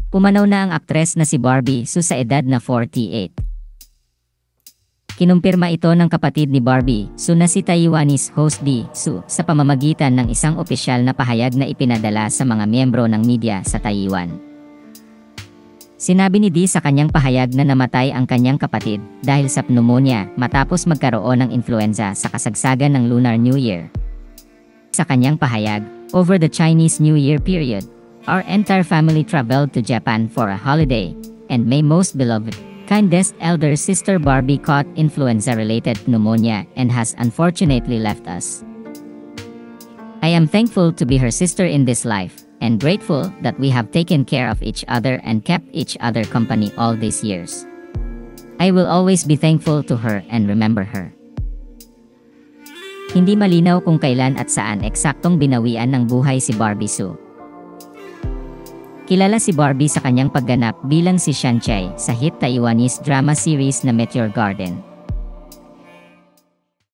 Pumanaw na ang aktres na si Barbie Su sa edad na 48. Kinumpirma ito ng kapatid ni Barbie Su na si Taiwanese host Di Su sa pamamagitan ng isang opisyal na pahayag na ipinadala sa mga miyembro ng media sa Taiwan. Sinabi ni Di sa kanyang pahayag na namatay ang kanyang kapatid dahil sa pneumonia matapos magkaroon ng influenza sa kasagsagan ng Lunar New Year. Sa kanyang pahayag, over the Chinese New Year period, our entire family traveled to Japan for a holiday, and my most beloved, kindest elder sister Barbie caught influenza-related pneumonia and has unfortunately left us. I am thankful to be her sister in this life, and grateful that we have taken care of each other and kept each other company all these years. I will always be thankful to her and remember her. Hindi malinaw kung kailan at saan eksaktong binawian ng buhay si Barbie Su. Kilala si Barbie sa kanyang pagganap bilang si Shanchai sa hit Taiwanese drama series na Meteor Garden.